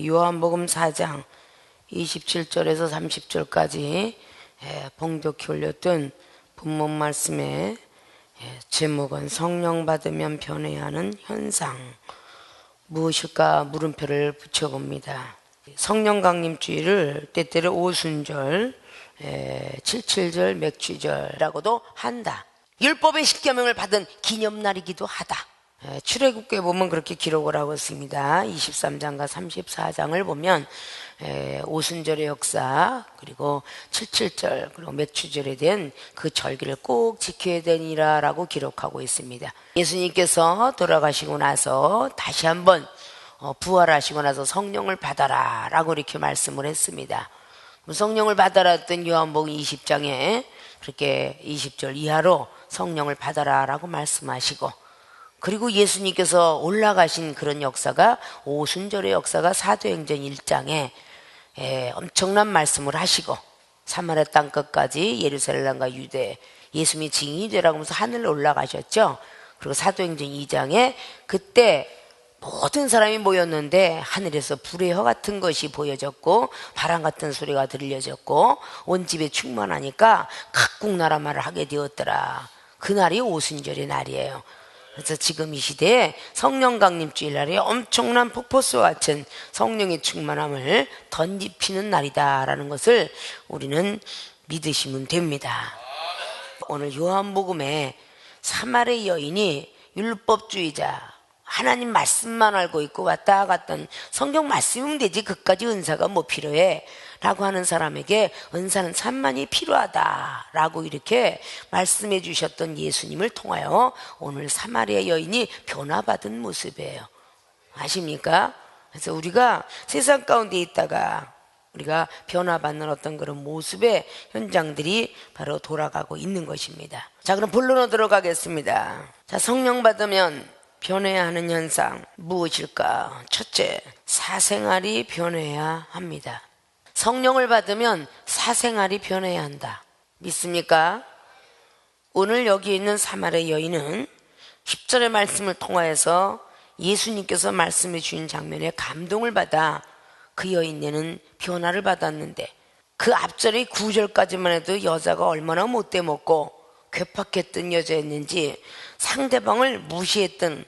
요한복음 4장 27절에서 30절까지 봉독해 올렸던 본문 말씀의 제목은 성령 받으면 변해야 하는 현상 무엇일까 물음표를 붙여봅니다. 성령 강림주의를 때때로 오순절, 77절, 맥주절이라고도 한다. 율법의 십계명을 받은 기념날이기도 하다. 출애굽기에 보면 그렇게 기록을 하고 있습니다. 23장과 34장을 보면 오순절의 역사, 그리고 77절, 그리고 맥주절에 대한 그 절기를 꼭 지켜야 되니라 라고 기록하고 있습니다. 예수님께서 돌아가시고 나서 다시 한번 부활하시고 나서 성령을 받아라 라고 이렇게 말씀을 했습니다. 성령을 받아라 했던 요한복음 20장에 그렇게 20절 이하로 성령을 받아라 라고 말씀하시고, 그리고 예수님께서 올라가신 그런 역사가 오순절의 역사가 사도행전 1장에 엄청난 말씀을 하시고 사마리아 땅 끝까지 예루살렘과 유대 예수님이 증인이 되라고 하면서 하늘로 올라가셨죠. 그리고 사도행전 2장에 그때 모든 사람이 모였는데 하늘에서 불의 혀 같은 것이 보여졌고 바람 같은 소리가 들려졌고 온 집에 충만하니까 각국 나라 말을 하게 되었더라. 그날이 오순절의 날이에요. 그래서 지금 이 시대에 성령 강림주일 날에 엄청난 폭포수와 같은 성령의 충만함을 던지피는 날이다라는 것을 우리는 믿으시면 됩니다. 오늘 요한복음에 사마리아 여인이 율법주의자, 하나님 말씀만 알고 있고 왔다 갔던 성경 말씀이면 되지 그까지 은사가 뭐 필요해? 라고 하는 사람에게 은사는 산만이 필요하다 라고 이렇게 말씀해 주셨던 예수님을 통하여 오늘 사마리아 여인이 변화받은 모습이에요. 아십니까? 그래서 우리가 세상 가운데 있다가 우리가 변화받는 어떤 그런 모습의 현장들이 바로 돌아가고 있는 것입니다. 자, 그럼 본론으로 들어가겠습니다. 자, 성령 받으면 변해야 하는 현상 무엇일까? 첫째, 사생활이 변해야 합니다. 성령을 받으면 사생활이 변해야 한다. 믿습니까? 오늘 여기 있는 사마리아 여인은 10절의 말씀을 통하여서 예수님께서 말씀해 주신 장면에 감동을 받아 그 여인네는 변화를 받았는데, 그 앞절의 9절까지만 해도 여자가 얼마나 못돼 먹고 괴팍했던 여자였는지 상대방을 무시했던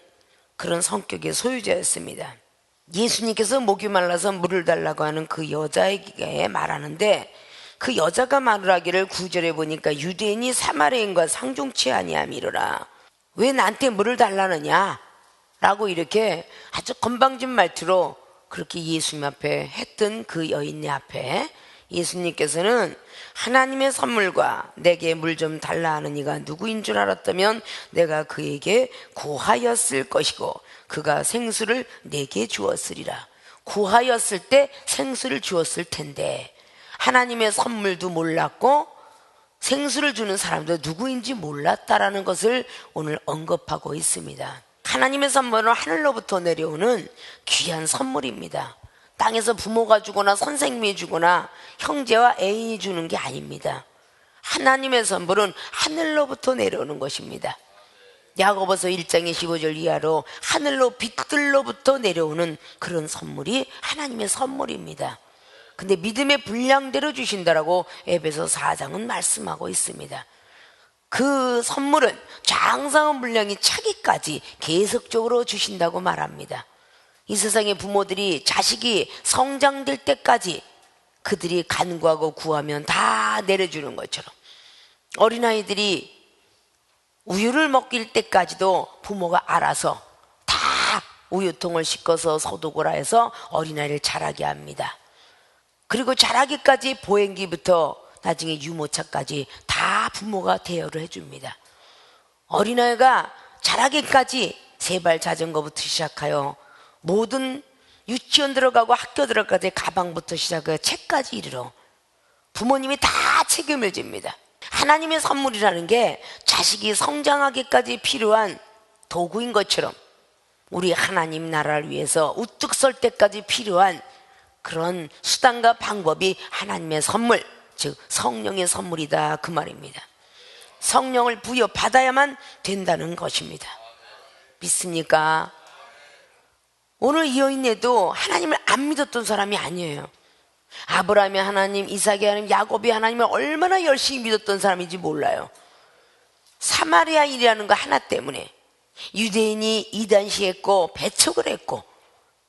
그런 성격의 소유자였습니다. 예수님께서 목이 말라서 물을 달라고 하는 그 여자에게 말하는데, 그 여자가 말을 하기를 9절에 보니까 유대인이 사마리아인과 상종치 아니함이로라. 왜 나한테 물을 달라느냐? 라고 이렇게 아주 건방진 말투로 그렇게 예수님 앞에 했던 그 여인네 앞에 예수님께서는 하나님의 선물과 내게 물 좀 달라 하는 이가 누구인 줄 알았다면 내가 그에게 구하였을 것이고 그가 생수를 내게 주었으리라. 구하였을 때 생수를 주었을 텐데 하나님의 선물도 몰랐고 생수를 주는 사람도 누구인지 몰랐다라는 것을 오늘 언급하고 있습니다. 하나님의 선물은 하늘로부터 내려오는 귀한 선물입니다. 땅에서 부모가 주거나 선생님이 주거나 형제와 애인이 주는 게 아닙니다. 하나님의 선물은 하늘로부터 내려오는 것입니다. 야고보서 1장의 15절 이하로 하늘로 빛들로부터 내려오는 그런 선물이 하나님의 선물입니다. 근데 믿음의 분량대로 주신다라고 에베소 4장은 말씀하고 있습니다. 그 선물은 장성한 분량이 차기까지 계속적으로 주신다고 말합니다. 이 세상의 부모들이 자식이 성장될 때까지 그들이 간구하고 구하면 다 내려주는 것처럼, 어린아이들이 우유를 먹일 때까지도 부모가 알아서 다 우유통을 씻어서 소독을 해서 어린아이를 자라게 합니다. 그리고 자라기까지 보행기부터 나중에 유모차까지 다 부모가 대여를 해줍니다. 어린아이가 자라기까지 세발 자전거부터 시작하여 모든 유치원 들어가고 학교 들어가서 가방부터 시작해서 책까지 이르러 부모님이 다 책임을 집니다. 하나님의 선물이라는 게 자식이 성장하기까지 필요한 도구인 것처럼 우리 하나님 나라를 위해서 우뚝 설 때까지 필요한 그런 수단과 방법이 하나님의 선물, 즉 성령의 선물이다 그 말입니다. 성령을 부여받아야만 된다는 것입니다. 믿습니까? 오늘 이 여인네도 하나님을 안 믿었던 사람이 아니에요. 아브라함이 하나님, 이삭이 하나님, 야곱이 하나님을 얼마나 열심히 믿었던 사람인지 몰라요. 사마리아인이라는 거 하나 때문에 유대인이 이단시했고 배척을 했고,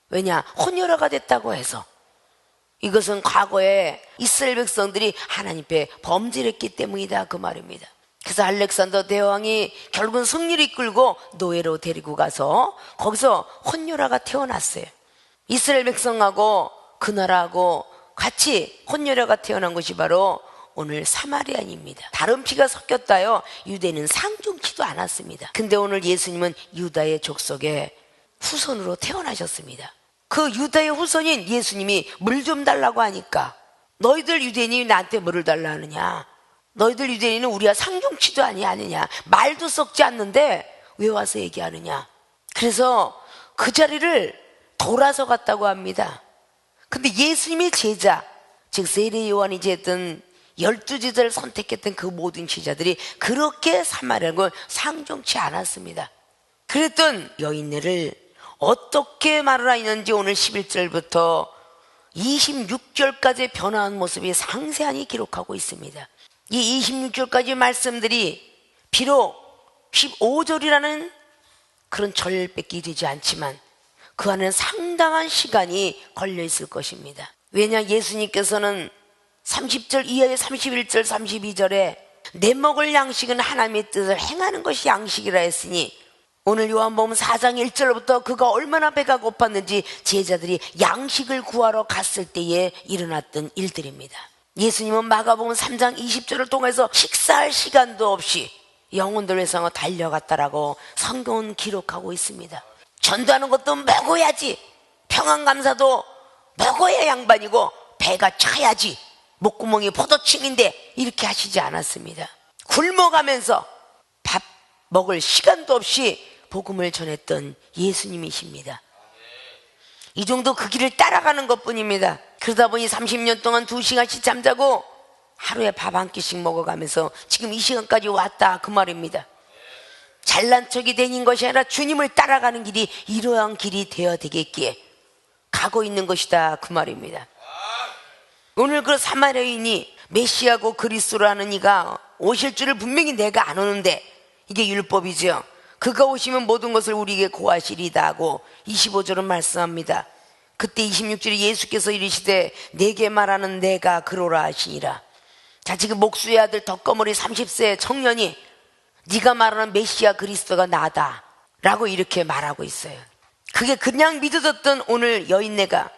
왜냐? 혼혈아가 됐다고 해서. 이것은 과거에 이스라엘 백성들이 하나님 앞에 범죄를 했기 때문이다, 그 말입니다. 그래서 알렉산더 대왕이 결국은 승리를 이끌고 노예로 데리고 가서 거기서 혼혈아가 태어났어요. 이스라엘 백성하고 그 나라하고 같이 혼혈아가 태어난 것이 바로 오늘 사마리아인입니다. 다른 피가 섞였다요. 유대는 상종치도 않았습니다. 근데 오늘 예수님은 유다의 족속의 후손으로 태어나셨습니다. 그 유다의 후손인 예수님이 물 좀 달라고 하니까, 너희들 유대인이 나한테 물을 달라 하느냐? 너희들 유대인은 우리가 상종치도 아니냐? 말도 썩지 않는데 왜 와서 얘기하느냐? 그래서 그 자리를 돌아서 갔다고 합니다. 근데 예수님의 제자, 즉 세례 요한이 했던 12제자를 선택했던 그 모든 제자들이 그렇게 사마리아를 상종치 않았습니다. 그랬던 여인네를 어떻게 말을 하였는지 오늘 11절부터 26절까지 변화한 모습이 상세하게 기록하고 있습니다. 이 26절까지 말씀들이 비록 15절이라는 그런 절밖에 되지 않지만 그 안에는 상당한 시간이 걸려 있을 것입니다. 왜냐? 예수님께서는 30절 이하의 31절 32절에 내 먹을 양식은 하나님의 뜻을 행하는 것이 양식이라 했으니, 오늘 요한복음 4장 1절부터 그가 얼마나 배가 고팠는지 제자들이 양식을 구하러 갔을 때에 일어났던 일들입니다. 예수님은 마가복음 3장 20절을 통해서 식사할 시간도 없이 영혼들 회상으로 달려갔다라고 성경은 기록하고 있습니다. 전도하는 것도 먹어야지, 평안감사도 먹어야 양반이고 배가 차야지, 목구멍이 포도청인데 이렇게 하시지 않았습니다. 굶어가면서 밥 먹을 시간도 없이 복음을 전했던 예수님이십니다. 이 정도 그 길을 따라가는 것뿐입니다. 그러다 보니 30년 동안 2시간씩 잠자고 하루에 밥 한 끼씩 먹어가면서 지금 이 시간까지 왔다, 그 말입니다. 잘난 척이 되는 것이 아니라 주님을 따라가는 길이 이러한 길이 되어야 되겠기에 가고 있는 것이다, 그 말입니다. 오늘 그 사마리아인이 메시아고 그리스도라는 이가 오실 줄을 분명히 내가 안 오는데, 이게 율법이죠. 그가 오시면 모든 것을 우리에게 고하시리다 하고 25절은 말씀합니다. 그때 26절에 예수께서 이르시되 내게 말하는 내가 그로라 하시니라. 자, 지금 목수의 아들 덕거머리 30세 청년이 네가 말하는 메시아 그리스도가 나다 라고 이렇게 말하고 있어요. 그게 그냥 믿어졌던 오늘 여인네가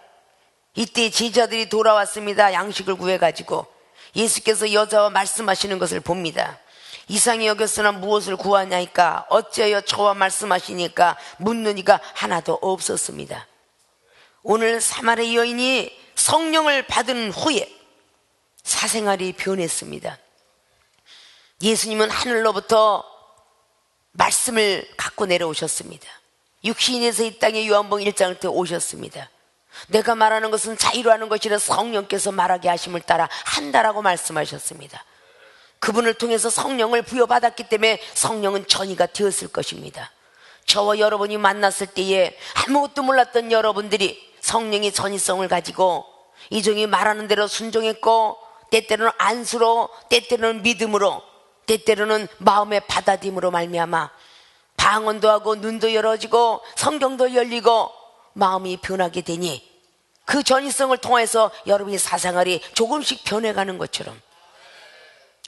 이때 제자들이 돌아왔습니다. 양식을 구해가지고 예수께서 여자와 말씀하시는 것을 봅니다. 이상히 여겼으나 무엇을 구하냐니까 어찌하여 저와 말씀하시니까 묻는 이가 하나도 없었습니다. 오늘 사마리아 여인이 성령을 받은 후에 사생활이 변했습니다. 예수님은 하늘로부터 말씀을 갖고 내려오셨습니다. 육신에서 이 땅에 요한복음 1장 때 오셨습니다. 내가 말하는 것은 자유로 하는 것이라 성령께서 말하게 하심을 따라 한다라고 말씀하셨습니다. 그분을 통해서 성령을 부여받았기 때문에 성령은 전이가 되었을 것입니다. 저와 여러분이 만났을 때에 아무것도 몰랐던 여러분들이 성령의 전이성을 가지고 이종이 말하는 대로 순종했고, 때때로는 안수로, 때때로는 믿음으로, 때때로는 마음의 받아들임으로 말미암아 방언도 하고 눈도 열어지고 성경도 열리고 마음이 변하게 되니, 그 전이성을 통해서 여러분의 사생활이 조금씩 변해가는 것처럼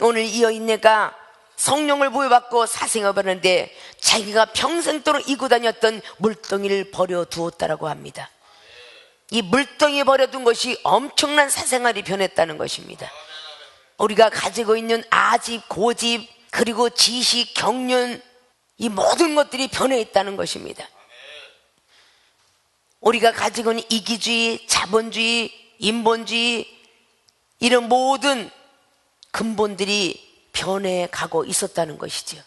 오늘 이 여인네가 성령을 부여받고 사생활을 하는데 자기가 평생도록 이고 다녔던 물덩이를 버려두었다라고 합니다. 이 물덩이 버려둔 것이 엄청난 사생활이 변했다는 것입니다. 우리가 가지고 있는 아집, 고집, 그리고 지식, 경륜, 이 모든 것들이 변해 있다는 것입니다. 우리가 가지고 있는 이기주의, 자본주의, 인본주의, 이런 모든 근본들이 변해가고 있었다는 것이죠.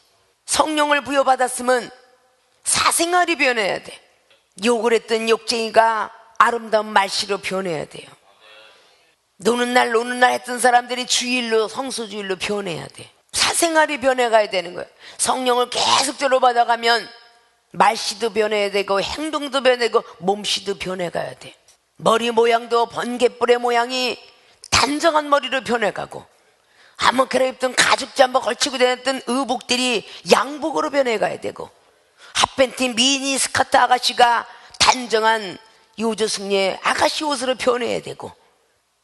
성령을 부여받았으면 사생활이 변해야 돼. 욕을 했던 욕쟁이가 아름다운 말씨로 변해야 돼요. 노는 날 했던 사람들이 주일로, 성수주일로 변해야 돼. 사생활이 변해가야 되는 거예요. 성령을 계속적으로 받아가면 말씨도 변해야 되고 행동도 변해야 되고 몸씨도 변해가야 돼. 머리 모양도 번갯불의 모양이 단정한 머리로 변해가고, 한번 갈아입던 가죽 잠바 걸치고 다녔던 의복들이 양복으로 변해가야 되고, 핫팬티 미니 스커트 아가씨가 단정한 요조승려의 아가씨 옷으로 변해야 되고,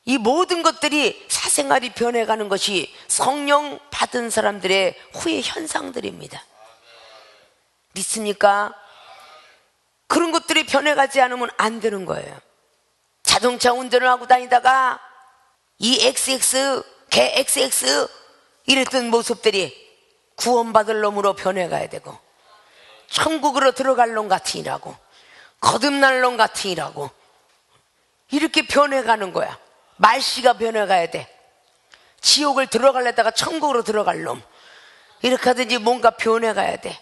이 모든 것들이 사생활이 변해가는 것이 성령 받은 사람들의 후의 현상들입니다. 믿습니까? 그런 것들이 변해가지 않으면 안 되는 거예요. 자동차 운전을 하고 다니다가 이 XX, 개 XX 이랬던 모습들이 구원받을 놈으로 변해가야 되고, 천국으로 들어갈 놈 같으니라고, 거듭날 놈 같으니라고, 이렇게 변해가는 거야. 말씨가 변해가야 돼. 지옥을 들어가려다가 천국으로 들어갈 놈, 이렇게 하든지 뭔가 변해가야 돼.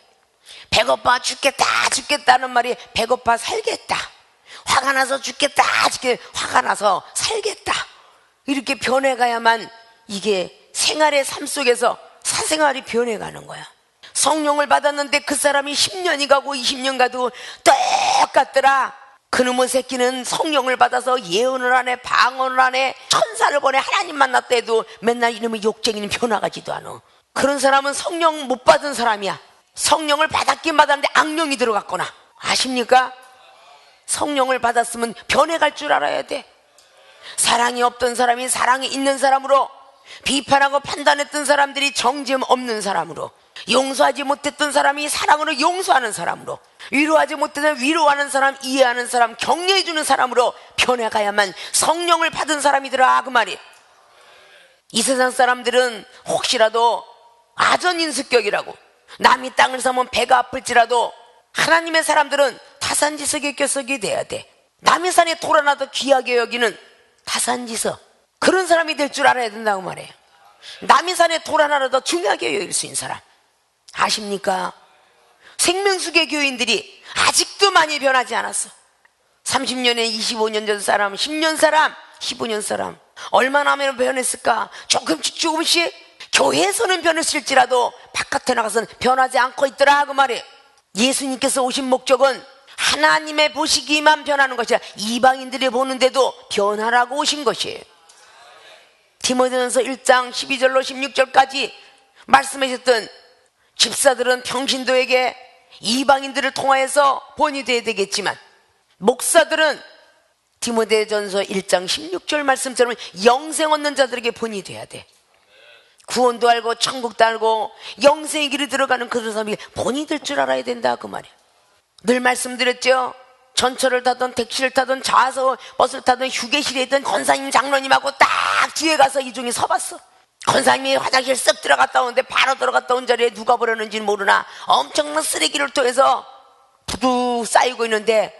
배고파 죽겠다는 말이 배고파 살겠다, 화가 나서 죽겠다, 화가 나서 살겠다, 이렇게 변해가야만 이게 생활의 삶 속에서 사생활이 변해가는 거야. 성령을 받았는데 그 사람이 10년이 가고 20년 가도 똑같더라. 그놈의 새끼는 성령을 받아서 예언을 하네, 방언을 하네, 천사를 보내, 하나님 만났다 해도 맨날 이놈의 욕쟁이는 변화가지도 않아. 그런 사람은 성령 못 받은 사람이야. 성령을 받았긴 받았는데 악령이 들어갔거나. 아십니까? 성령을 받았으면 변해갈 줄 알아야 돼. 사랑이 없던 사람이 사랑이 있는 사람으로, 비판하고 판단했던 사람들이 정죄 없는 사람으로, 용서하지 못했던 사람이 사랑으로 용서하는 사람으로, 위로하지 못했던 위로하는 사람, 이해하는 사람, 격려해주는 사람으로 변해가야만 성령을 받은 사람이더라, 그 말이. 이 세상 사람들은 혹시라도 아전인수격이라고, 남이 땅을 사면 배가 아플지라도 하나님의 사람들은 타산지석의 껴석이 돼야 돼. 남의 산에 돌아나도 귀하게 여기는 타산지석, 그런 사람이 될 줄 알아야 된다고 말해요. 남의 산에 돌아나도 중요하게 여길 수 있는 사람. 아십니까? 생명수계 교인들이 아직도 많이 변하지 않았어. 30년에 25년 전 사람, 10년 사람, 15년 사람, 얼마나 하면 변했을까? 조금씩 교회에서는 변했을지라도 바깥에 나가서는 변하지 않고 있더라, 그 말이에요. 예수님께서 오신 목적은 하나님의 보시기만 변하는 것이 아니라 이방인들이 보는데도 변하라고 오신 것이에요. 디모데전서 1장 12절로 16절까지 말씀하셨던 집사들은 평신도에게 이방인들을 통하여서 본이 되어야 되겠지만, 목사들은 디모데전서 1장 16절 말씀처럼 영생 얻는 자들에게 본이 돼야 돼. 구원도 알고 천국도 알고 영생의 길을 들어가는 그런 사람이 본이 될 줄 알아야 된다, 그 말이야. 늘 말씀드렸죠. 전철을 타든 택시를 타든 좌석 버스를 타든 휴게실에 있던 권사님 장로님하고 딱 뒤에 가서 이중에 서봤어. 권사님이 화장실 쓱 들어갔다 오는데 바로 들어갔다 온 자리에 누가 버렸는지는 모르나 엄청난 쓰레기를 통해서 부두 쌓이고 있는데,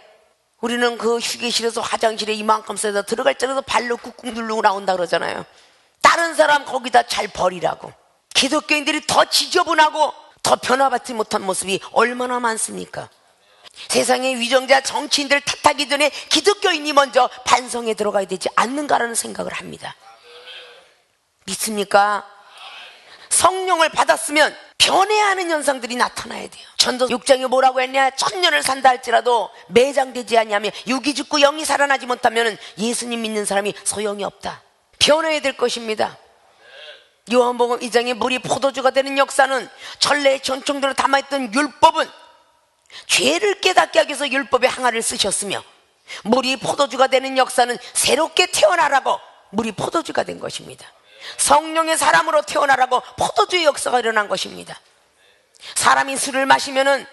우리는 그 휴게실에서 화장실에 이만큼 쌓여서 들어갈 때라도 발로 꾹꾹 누르고 나온다 그러잖아요. 다른 사람 거기다 잘 버리라고. 기독교인들이 더 지저분하고 더 변화받지 못한 모습이 얼마나 많습니까? 세상의 위정자 정치인들 탓하기 전에 기독교인이 먼저 반성에 들어가야 되지 않는가라는 생각을 합니다. 믿습니까? 성령을 받았으면 변해야 하는 현상들이 나타나야 돼요. 전도 6장에 뭐라고 했냐? 1000년을 산다 할지라도 매장되지 않냐면 육이 죽고 영이 살아나지 못하면 예수님 믿는 사람이 소용이 없다. 변해야 될 것입니다. 요한복음 2장에 물이 포도주가 되는 역사는 전례의 전통대로 담아있던 율법은 죄를 깨닫게 하기 위해서 율법의 항아리를 쓰셨으며, 물이 포도주가 되는 역사는 새롭게 태어나라고 물이 포도주가 된 것입니다. 성령의 사람으로 태어나라고 포도주의 역사가 일어난 것입니다. 사람이 술을 마시면은,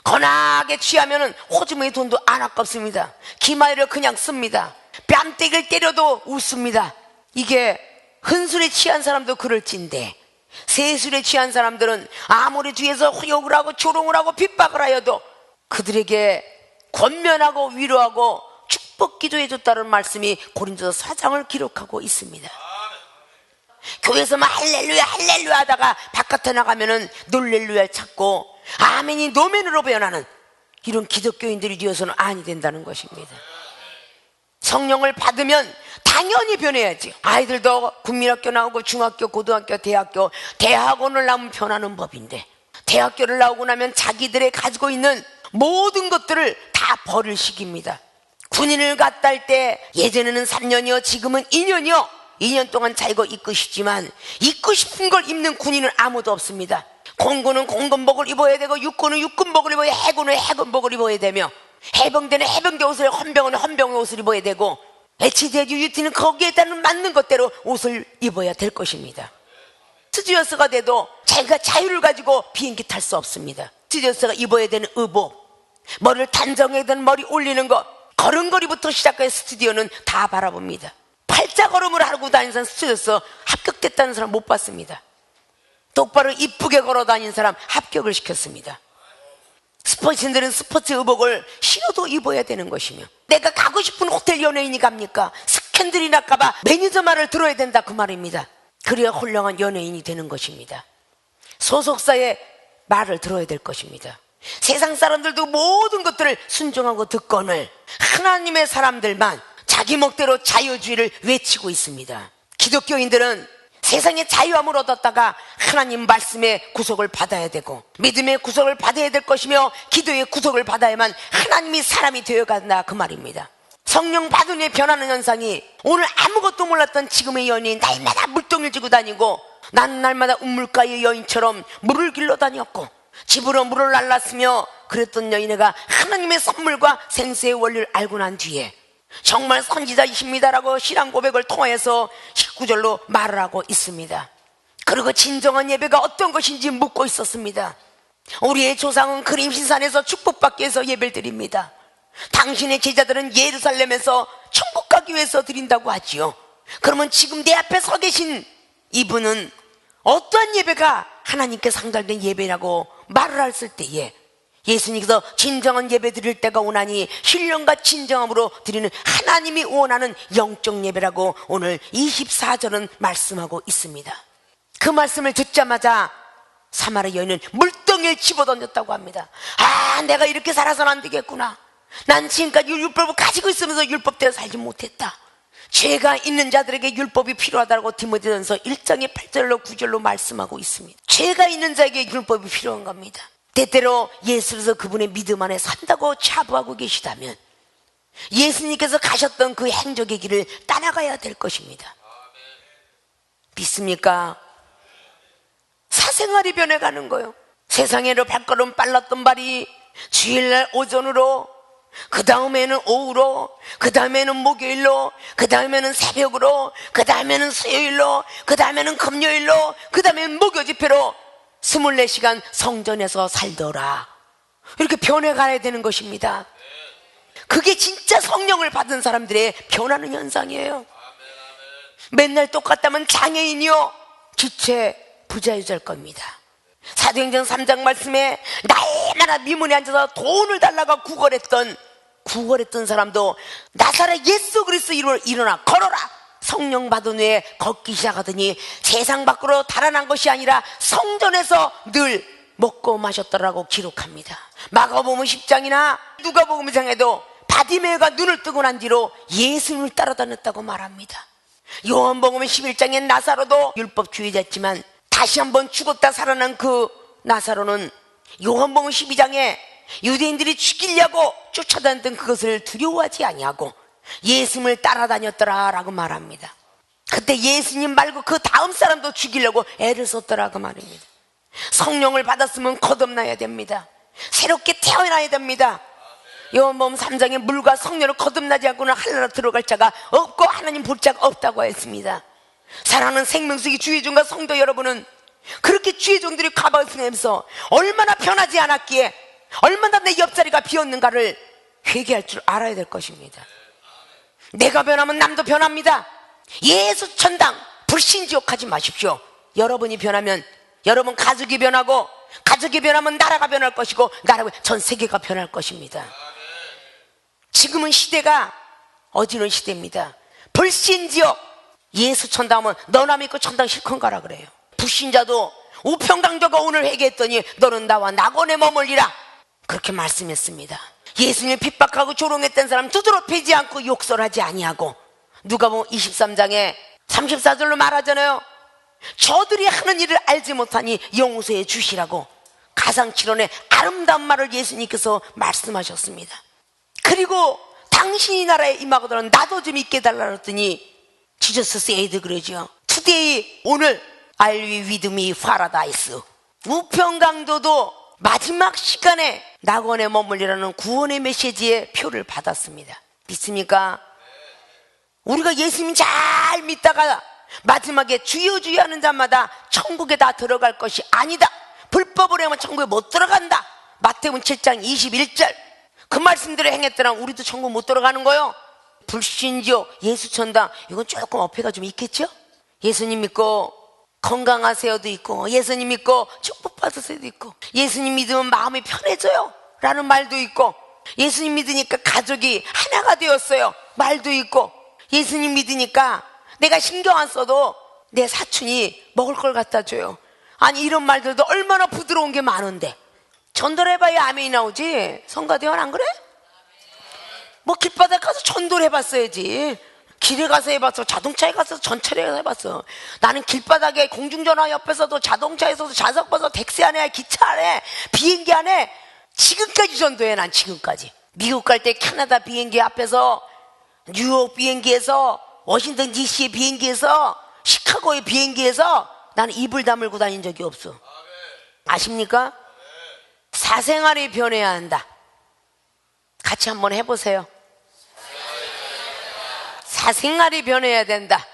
거나게 취하면은 호주머니 돈도 안 아깝습니다. 기마이를 그냥 씁니다. 뺨때기를 때려도 웃습니다. 이게 흔술에 취한 사람도 그럴진데, 세술에 취한 사람들은 아무리 뒤에서 욕을 하고 조롱을 하고 핍박을 하여도 그들에게 권면하고 위로하고 축복 기도해줬다는 말씀이 고린도서 4장을 기록하고 있습니다. 교회에서만 할렐루야 할렐루야 하다가 바깥에 나가면은 놀렐루야를 찾고 아멘이 노멘으로 변하는 이런 기독교인들이 되어서는 아니 된다는 것입니다. 성령을 받으면 당연히 변해야지. 아이들도 국민학교 나오고 중학교, 고등학교, 대학교, 대학원을 나오면 변하는 법인데, 대학교를 나오고 나면 자기들의 가지고 있는 모든 것들을 다 버릴 시기입니다. 군인을 갔다 할 때 예전에는 3년이요 지금은 2년이요 2년 동안 자기가 입고 싶지만 입고 싶은 걸 입는 군인은 아무도 없습니다. 공군은 공군복을 입어야 되고 육군은 육군복을 입어야 해군은 해군복을 입어야 되며 해병대는 해병대 옷을 헌병은 헌병의 옷을 입어야 되고 HDG UT는 거기에 따른 맞는 것대로 옷을 입어야 될 것입니다. 스튜어스가 돼도 자기가 자유를 가지고 비행기 탈 수 없습니다. 스튜어스가 입어야 되는 의복, 머리를 단정해야 되는 머리 올리는 것, 걸음걸이부터 시작해서 스튜디오는 다 바라봅니다. 팔자걸음을 하고 다니는 사람 스튜어스 합격됐다는 사람 못 봤습니다. 똑바로 이쁘게 걸어다니는 사람 합격을 시켰습니다. 스포츠인들은 스포츠 의복을 신어도 입어야 되는 것이며 내가 가고 싶은 호텔 연예인이 갑니까? 스캔들이 날까봐 매니저 말을 들어야 된다 그 말입니다. 그래야 훌륭한 연예인이 되는 것입니다. 소속사의 말을 들어야 될 것입니다. 세상 사람들도 모든 것들을 순종하고 듣거늘 하나님의 사람들만 자기 멋대로 자유주의를 외치고 있습니다. 기독교인들은 세상의 자유함을 얻었다가 하나님 말씀의 구속을 받아야 되고 믿음의 구속을 받아야 될 것이며 기도의 구속을 받아야만 하나님이 사람이 되어간다 그 말입니다. 성령 받은 후에 변하는 현상이 오늘 아무것도 몰랐던 지금의 연예인 날마다 물동을 쥐고 다니고 난 날마다 우물가의 여인처럼 물을 길러 다녔고 집으로 물을 날랐으며 그랬던 여인애가 하나님의 선물과 생수의 원리를 알고 난 뒤에 정말 선지자이십니다라고 신앙 고백을 통해서 19절로 말을 하고 있습니다. 그리고 진정한 예배가 어떤 것인지 묻고 있었습니다. 우리의 조상은 그림신산에서 축복받기 위해서 예배를 드립니다. 당신의 제자들은 예루살렘에서 천국 가기 위해서 드린다고 하지요. 그러면 지금 내 앞에 서 계신 이분은 어떠한 예배가 하나님께 상달된 예배라고 말을 했을 때에 예수님께서 진정한 예배 드릴 때가 오나니 신령과 진정함으로 드리는 하나님이 원하는 영적 예배라고 오늘 24절은 말씀하고 있습니다. 그 말씀을 듣자마자 사마리아 여인은 물덩이를 집어던졌다고 합니다. 아, 내가 이렇게 살아서는 안 되겠구나. 난 지금까지 율법을 가지고 있으면서 율법대로 살지 못했다. 죄가 있는 자들에게 율법이 필요하다고 디모데전서 1장의 8절로 9절로 말씀하고 있습니다. 죄가 있는 자에게 율법이 필요한 겁니다. 때때로 예수로서 그분의 믿음 안에 산다고 자부하고 계시다면 예수님께서 가셨던 그 행적의 길을 따라가야 될 것입니다. 믿습니까? 사생활이 변해가는 거예요. 세상에로 발걸음 빨랐던 발이 주일날 오전으로, 그 다음에는 오후로, 그 다음에는 목요일로, 그 다음에는 새벽으로, 그 다음에는 수요일로, 그 다음에는 금요일로, 그 다음에는 목요 집회로 24시간 성전에서 살더라. 이렇게 변해가야 되는 것입니다. 그게 진짜 성령을 받은 사람들의 변하는 현상이에요. 맨날 똑같다면 장애인이요 지체 부자유자일 겁니다. 사도행전 3장 말씀에 날마다 미문에 앉아서 돈을 달라고 구걸했던 사람도 나사렛 예수 그리스도 이름으로 일어나 걸어라. 성령 받은 후에 걷기 시작하더니 세상 밖으로 달아난 것이 아니라 성전에서 늘 먹고 마셨더라고 기록합니다. 마가복음 10장이나 누가복음 2장에도 바디메오가 눈을 뜨고 난 뒤로 예수님을 따라다녔다고 말합니다. 요한복음 11장에 나사로도 율법주의자였지만 다시 한번 죽었다 살아난 그 나사로는 요한복음 12장에 유대인들이 죽이려고 쫓아다녔던 그것을 두려워하지 아니하고 예수님을 따라다녔더라라고 말합니다. 그때 예수님 말고 그 다음 사람도 죽이려고 애를 썼더라고 말입니다. 성령을 받았으면 거듭나야 됩니다. 새롭게 태어나야 됩니다. 요한복음 3장에 물과 성령을 거듭나지 않고는 하늘나라 들어갈 자가 없고 하나님 볼 자가 없다고 했습니다. 사랑하는 생명수기 주의 종과 성도 여러분은 그렇게 주의 종들이 가방에서 얼마나 변하지 않았기에 얼마나 내 옆자리가 비었는가를 회개할 줄 알아야 될 것입니다. 내가 변하면 남도 변합니다. 예수 천당 불신지옥하지 마십시오. 여러분이 변하면 여러분 가족이 변하고 가족이 변하면 나라가 변할 것이고 나라가 전 세계가 변할 것입니다. 지금은 시대가 어지러운 시대입니다. 불신지옥 예수 천당하면 너나 믿고 천당 실컷 가라 그래요. 불신자도 우평강조가 오늘 회개했더니 너는 나와 낙원에 머물리라 그렇게 말씀했습니다. 예수님을 핍박하고 조롱했던 사람 두드러 패지 않고 욕설하지 아니하고 누가복음 23장에 34절로 말하잖아요. 저들이 하는 일을 알지 못하니 용서해 주시라고 가상칠언의 아름다운 말을 예수님께서 말씀하셨습니다. 그리고 당신이 나라에 임하거든 나도 좀 있게 해달라 그랬더니 Jesus said 그러죠. Today, 오늘 I'll be with me paradise. 우편강도도 마지막 시간에 낙원에 머물리라는 구원의 메시지의 표를 받았습니다. 믿습니까? 우리가 예수님 잘 믿다가 마지막에 주여 주여 하는 자마다 천국에 다 들어갈 것이 아니다. 불법으로 하면 천국에 못 들어간다. 마태복음 7장 21절 그 말씀대로 행했더라 우리도 천국 못 들어가는 거요. 불신지요 예수 천당 이건 조금 어폐가 좀 있겠죠? 예수님 믿고 건강하세요도 있고 예수님 믿고 축복 받으세요도 있고 예수님 믿으면 마음이 편해져요 라는 말도 있고 예수님 믿으니까 가족이 하나가 되었어요 말도 있고 예수님 믿으니까 내가 신경 안 써도 내 사촌이 먹을 걸 갖다 줘요. 아니 이런 말들도 얼마나 부드러운 게 많은데 전도해봐야 아멘이 나오지. 성가대원 안 그래? 뭐 길바닥 가서 전도를 해봤어야지. 길에 가서 해봤어. 자동차에 가서 전철에 해봤어. 나는 길바닥에 공중전화 옆에서도 자동차에서도 좌석 봐서 택시 안에 기차 안에 비행기 안에 지금까지 전도해. 난 지금까지 미국 갈 때 캐나다 비행기 앞에서 뉴욕 비행기에서 워싱턴 DC의 비행기에서 시카고의 비행기에서 나는 이불 다물고 다닌 적이 없어. 아십니까? 사생활이 변해야 한다. 같이 한번 해보세요. 사생활이 변해야 된다.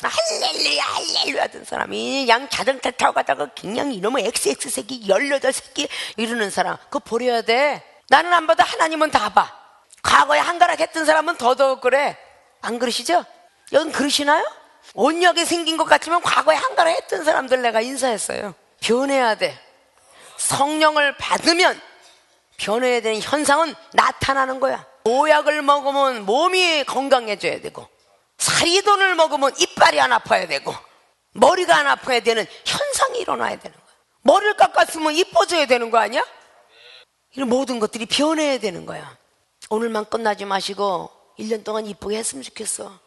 할렐루야 할렐루야 하던 사람이 양 자동차 타고 가다가 그냥 이놈의 XX새끼 18새끼 이러는 사람 그거 버려야 돼. 나는 안 봐도 하나님은 다 봐. 과거에 한가락 했던 사람은 더더욱 그래. 안 그러시죠? 여긴 그러시나요? 온역에 생긴 것 같지만 과거에 한가락 했던 사람들 내가 인사했어요. 변해야 돼. 성령을 받으면 변해야 되는 현상은 나타나는 거야. 보약을 먹으면 몸이 건강해져야 되고 사리돈을 먹으면 이빨이 안 아파야 되고 머리가 안 아파야 되는 현상이 일어나야 되는 거야. 머리를 깎았으면 이뻐져야 되는 거 아니야? 이런 모든 것들이 변해야 되는 거야. 오늘만 끝나지 마시고 1년 동안 이쁘게 했으면 좋겠어.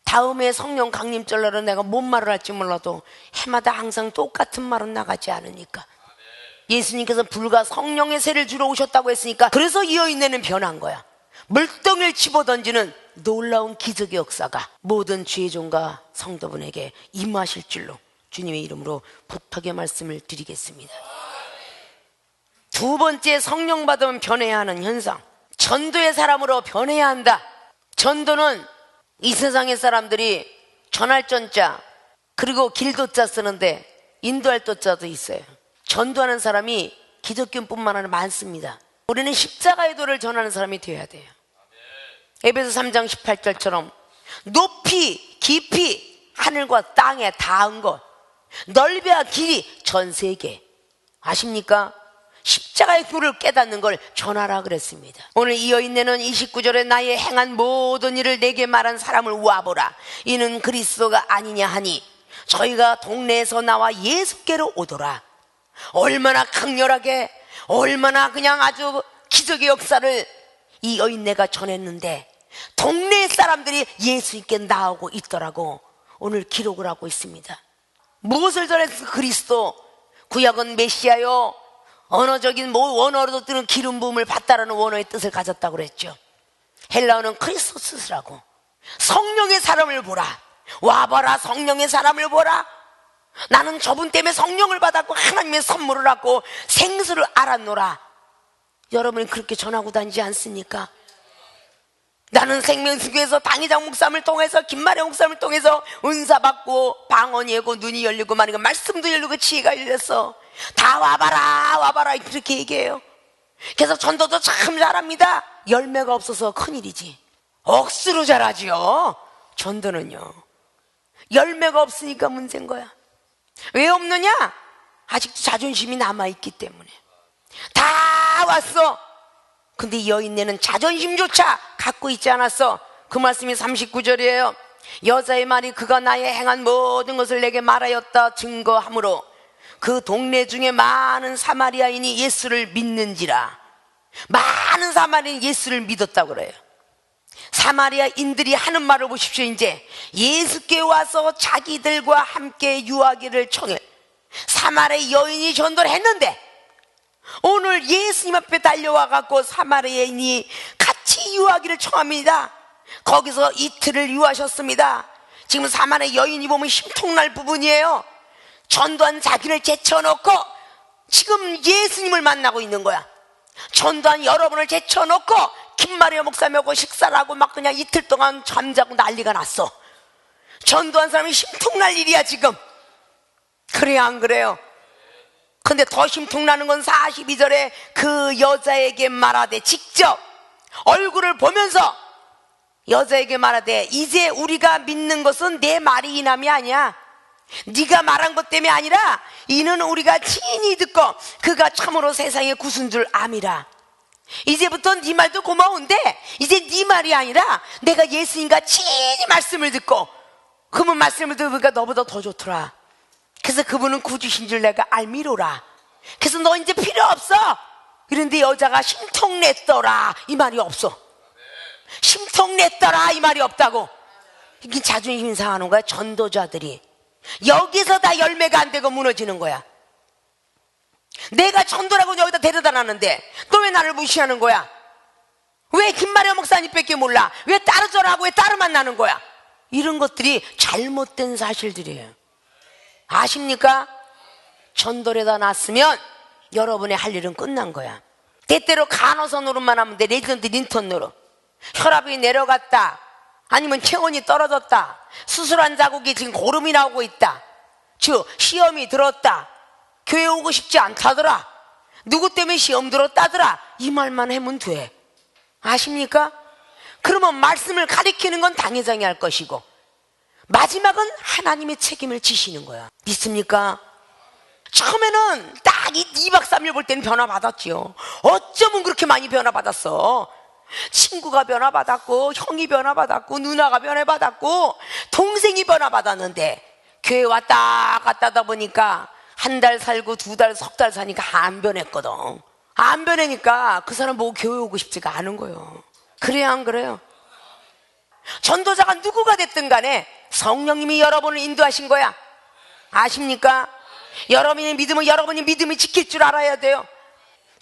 다음에 성령 강림절날은 내가 뭔 말을 할지 몰라도 해마다 항상 똑같은 말은 나가지 않으니까. 예수님께서 불과 성령의 세를 주러 오셨다고 했으니까 그래서 이 여인네는 변한 거야. 물덩이를 집어던지는 놀라운 기적의 역사가 모든 죄종과 성도분에게 임하실 줄로 주님의 이름으로 부탁의 말씀을 드리겠습니다. 두 번째, 성령 받으면 변해야 하는 현상. 전도의 사람으로 변해야 한다. 전도는 이 세상의 사람들이 전할 전자 그리고 길도자 쓰는데 인도할 도자도 있어요. 전도하는 사람이 기독교뿐만 아니라 많습니다. 우리는 십자가의 도를 전하는 사람이 되어야 돼요. 에베소 3장 18절처럼 높이 깊이 하늘과 땅에 닿은 것 넓이와 길이 전 세계 아십니까? 십자가의 도를 깨닫는 걸 전하라 그랬습니다. 오늘 이 여인네는 29절에 나의 행한 모든 일을 내게 말한 사람을 와보라. 이는 그리스도가 아니냐 하니 저희가 동네에서 나와 예수께로 오더라. 얼마나 강렬하게 얼마나 그냥 아주 기적의 역사를 이 여인네가 전했는데 동네 사람들이 예수님께 나오고 있더라고. 오늘 기록을 하고 있습니다. 무엇을 전했어? 그리스도 구약은 메시아요 언어적인 원어로도 뜨는 기름 부음을 받다라는 원어의 뜻을 가졌다고 그랬죠. 헬라어는 크리스토스라고. 성령의 사람을 보라. 와봐라 성령의 사람을 보라. 나는 저분 때문에 성령을 받았고 하나님의 선물을 받고 생수를 알았노라. 여러분이 그렇게 전하고 다니지 않습니까? 나는 생명수교에서 당회장 목사님을 통해서 김마령 목사님을 통해서 은사 받고 방언이 열고 눈이 열리고 말이고 말씀도 열리고 지혜가 열렸어. 다 와봐라 와봐라 그렇게 얘기해요. 그래서 전도도 참 잘합니다. 열매가 없어서 큰일이지. 억수로 잘하지요. 전도는요 열매가 없으니까 문제인 거야. 왜 없느냐? 아직도 자존심이 남아있기 때문에. 다 왔어. 근데 이 여인네는 자존심조차 갖고 있지 않았어. 그 말씀이 39절이에요 여자의 말이 그가 나의 행한 모든 것을 내게 말하였다 증거하므로 그 동네 중에 많은 사마리아인이 예수를 믿는지라. 많은 사마리아인이 예수를 믿었다고 그래요. 사마리아인들이 하는 말을 보십시오. 이제 예수께 와서 자기들과 함께 유하기를 청해. 사마리아 여인이 전도를 했는데 오늘 예수님 앞에 달려와 갖고 사마리아 여인이 같이 유하기를 청합니다. 거기서 이틀을 유하셨습니다. 지금 사마리아 여인이 보면 심통날 부분이에요. 전도한 자기를 제쳐놓고 지금 예수님을 만나고 있는 거야. 전도한 여러분을 제쳐놓고 김마리아 목사님하고 식사를 하고 막 그냥 이틀 동안 잠자고 난리가 났어. 전도한 사람이 심통날 일이야 지금. 그래야 안 그래요? 근데 더 심통나는 건 42절에 그 여자에게 말하되, 직접 얼굴을 보면서 여자에게 말하되, 이제 우리가 믿는 것은 내 말이 이남이 아니야. 네가 말한 것 때문에 아니라 이는 우리가 친히 듣고 그가 참으로 세상의 구순 줄 암이라. 이제부터 네 말도 고마운데 이제 네 말이 아니라 내가 예수님과 친히 말씀을 듣고, 그분 말씀을 들으니까 너보다 더 좋더라. 그래서 그분은 구주신 줄 내가 알미로라. 그래서 너 이제 필요 없어. 그런데 여자가 심통냈더라 이 말이 없어. 심통냈더라 이 말이 없다고. 이게 자존심 상하는 거야. 전도자들이 여기서 다 열매가 안 되고 무너지는 거야. 내가 전도라고 여기다 데려다 놨는데 너 왜 나를 무시하는 거야? 왜 김마리아 목사님밖에 몰라? 왜 따르더라고? 왜 따르만 나는 거야? 이런 것들이 잘못된 사실들이에요. 아십니까? 전도에다 놨으면 여러분의 할 일은 끝난 거야. 때때로 간호사 노릇만 하면 돼. 레전드 린턴 노릇. 혈압이 내려갔다, 아니면 체온이 떨어졌다, 수술한 자국이 지금 고름이 나오고 있다, 즉 시험이 들었다, 교회 오고 싶지 않다더라, 누구 때문에 시험 들었다더라, 이 말만 하면 돼. 아십니까? 그러면 말씀을 가리키는 건 당회장이 할 것이고 마지막은 하나님의 책임을 지시는 거야. 믿습니까? 처음에는 딱 이 2박 3일 볼 때는 변화받았지요. 어쩌면 그렇게 많이 변화받았어. 친구가 변화받았고, 형이 변화받았고, 누나가 변화받았고, 동생이 변화받았는데 교회 왔다 갔다 하다 보니까 한 달 살고 2달, 석 달 사니까 안 변했거든. 안 변하니까 그 사람 보고 교회 오고 싶지가 않은 거예요. 그래야 안 그래요? 전도자가 누구가 됐든 간에 성령님이 여러분을 인도하신 거야. 아십니까? 여러분의 믿음은 여러분이 믿음이 지킬 줄 알아야 돼요.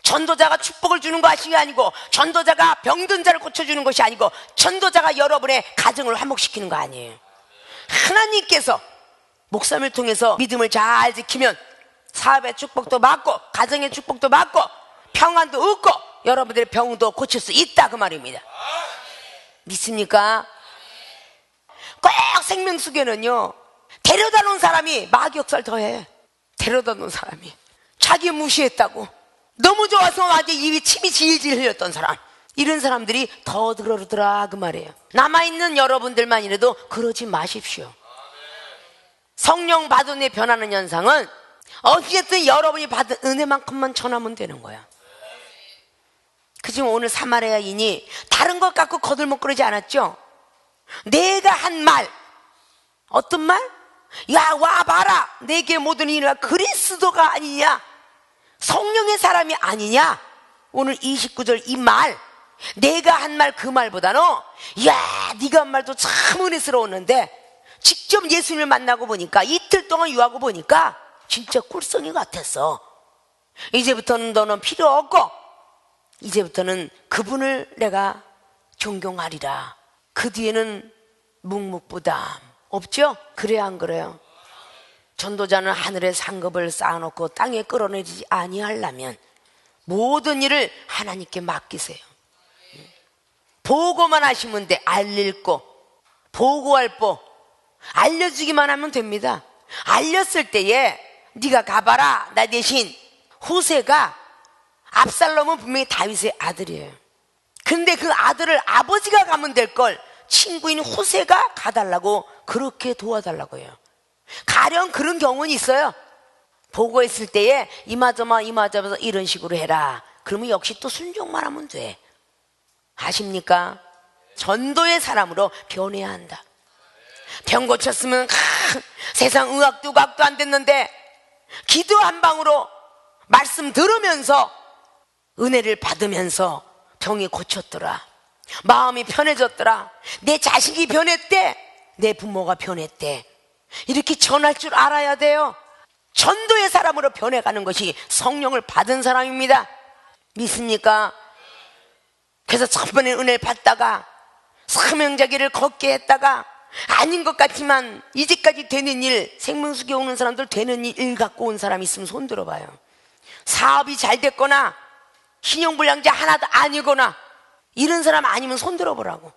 전도자가 축복을 주는 것이 아니고, 전도자가 병든 자를 고쳐주는 것이 아니고, 전도자가 여러분의 가정을 화목시키는 거 아니에요. 하나님께서 목사님을 통해서 믿음을 잘 지키면 사업의 축복도 받고, 가정의 축복도 받고, 평안도 얻고, 여러분들의 병도 고칠 수 있다 그 말입니다. 믿습니까? 꼭 생명수계는요, 데려다 놓은 사람이 마귀역사를 더해. 데려다 놓은 사람이 자기 무시했다고, 너무 좋아서 완전 입이 침이 질질 흘렸던 사람, 이런 사람들이 더 그러더라 그 말이에요. 남아있는 여러분들만이라도 그러지 마십시오. 성령 받은 애 변하는 현상은 어쨌든 여러분이 받은 은혜만큼만 전하면 되는 거야. 그지만 오늘 사마리아인이 다른 것 갖고 거들먹거리지 않았죠. 내가 한 말, 어떤 말? 야 와봐라, 내게 모든 일을 그리스도가 아니냐, 성령의 사람이 아니냐. 오늘 29절 이 말, 내가 한 말, 그 말보다는 야 네가 한 말도 참 은혜스러웠는데 직접 예수님을 만나고 보니까, 이틀 동안 유하고 보니까 진짜 꿀성이 같았어. 이제부터는 너는 필요 없고 이제부터는 그분을 내가 존경하리라. 그 뒤에는 묵묵부담 없죠? 그래야 안 그래요? 전도자는 하늘에 상급을 쌓아놓고 땅에 끌어내리지 아니하려면 모든 일을 하나님께 맡기세요. 보고만 하시면 돼. 알릴 거, 보고할 거 알려주기만 하면 됩니다. 알렸을 때에 네가 가봐라, 나 대신. 후세가, 압살롬은 분명히 다윗의 아들이에요. 근데 그 아들을 아버지가 가면 될 걸 친구인 후세가 가달라고, 그렇게 도와달라고 해요. 가령 그런 경우는 있어요. 보고했을 때에 이마저마 이런 식으로 해라. 그러면 역시 또 순종만 하면 돼. 아십니까? 전도의 사람으로 변해야 한다. 병 고쳤으면 세상 의학도 의학도 안 됐는데 기도 한 방으로 말씀 들으면서 은혜를 받으면서 병이 고쳤더라, 마음이 편해졌더라, 내 자식이 변했대, 내 부모가 변했대, 이렇게 전할 줄 알아야 돼요. 전도의 사람으로 변해가는 것이 성령을 받은 사람입니다. 믿습니까? 그래서 첫 번에 은혜를 받다가 사명자기를 걷게 했다가 아닌 것 같지만 이제까지 되는 일, 생명수계 오는 사람들 되는 일 갖고 온 사람이 있으면 손 들어봐요. 사업이 잘 됐거나 신용불량자 하나도 아니거나 이런 사람 아니면 손 들어보라고.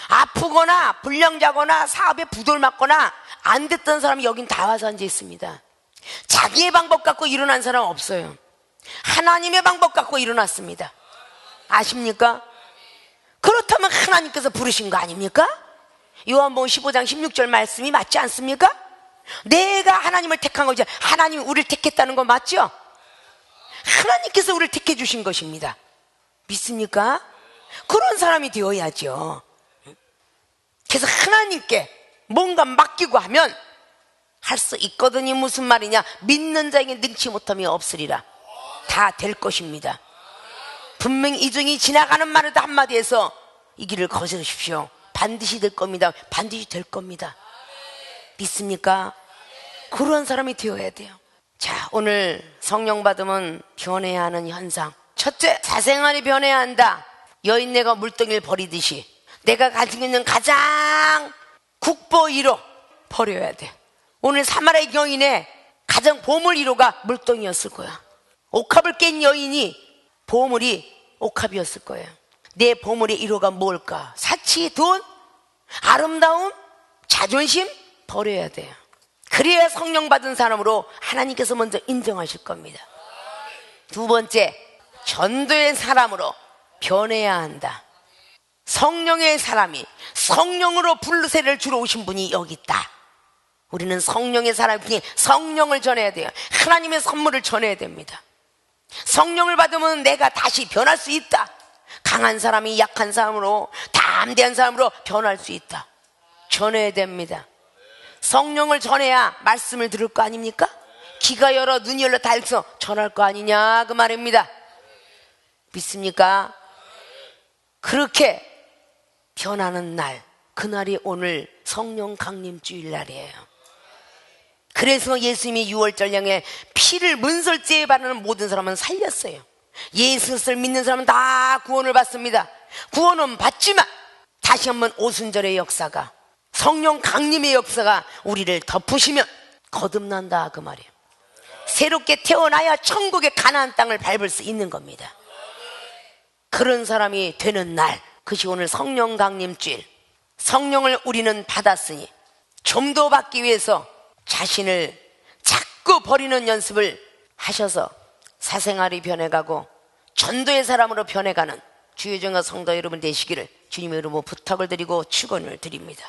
아프거나 불량자거나 사업에 부도를 맞거나 안 됐던 사람이 여긴 다 와서 앉아 있습니다. 자기의 방법 갖고 일어난 사람 없어요. 하나님의 방법 갖고 일어났습니다. 아십니까? 그렇다면 하나님께서 부르신 거 아닙니까? 요한복음 15장 16절 말씀이 맞지 않습니까? 내가 하나님을 택한 거죠. 하나님이 우리를 택했다는 거 맞죠? 하나님께서 우리를 택해 주신 것입니다. 믿습니까? 그런 사람이 되어야죠. 그래서 하나님께 뭔가 맡기고 하면 할 수 있거든요. 무슨 말이냐? 믿는 자에게 능치 못함이 없으리라. 다 될 것입니다. 분명히 이중이 지나가는 말에도 한마디에서 이 길을 거스르십시오. 반드시 될 겁니다. 반드시 될 겁니다. 믿습니까? 그런 사람이 되어야 돼요. 자, 오늘 성령 받으면 변해야 하는 현상. 첫째, 사생활이 변해야 한다. 여인네가 물동이를 버리듯이 내가 가지고 있는 가장 국보 1호 버려야 돼. 오늘 사마리아 여인의 가장 보물 1호가 물동이었을 거야. 옥합을 깬 여인이 보물이 옥합이었을 거예요. 내 보물의 1호가 뭘까? 사치, 돈, 아름다움, 자존심 버려야 돼요. 그래야 성령 받은 사람으로 하나님께서 먼저 인정하실 겁니다. 두 번째, 전도의 사람으로 변해야 한다. 성령의 사람이 성령으로 불세를 주러 오신 분이 여기 있다. 우리는 성령의 사람이 성령을 전해야 돼요. 하나님의 선물을 전해야 됩니다. 성령을 받으면 내가 다시 변할 수 있다. 강한 사람이 약한 사람으로, 담대한 사람으로 변할 수 있다. 전해야 됩니다. 성령을 전해야 말씀을 들을 거 아닙니까? 귀가 열어 눈이 열려 다 읽어서 전할 거 아니냐 그 말입니다. 믿습니까? 그렇게 변하는 날, 그날이 오늘 성령 강림 주일날이에요. 그래서 예수님이 6월절량에 피를 문설제에 바르는 모든 사람은 살렸어요. 예수를 믿는 사람은 다 구원을 받습니다. 구원은 받지만 다시 한번 오순절의 역사가, 성령 강림의 역사가 우리를 덮으시면 거듭난다 그 말이에요. 새롭게 태어나야 천국의 가나안 땅을 밟을 수 있는 겁니다. 그런 사람이 되는 날, 그것이 오늘 성령 강림주일. 성령을 우리는 받았으니 좀 더 받기 위해서 자신을 자꾸 버리는 연습을 하셔서 사생활이 변해가고 전도의 사람으로 변해가는 주의종과 성도 여러분 되시기를 주님의 이름으로 부탁을 드리고 축원을 드립니다.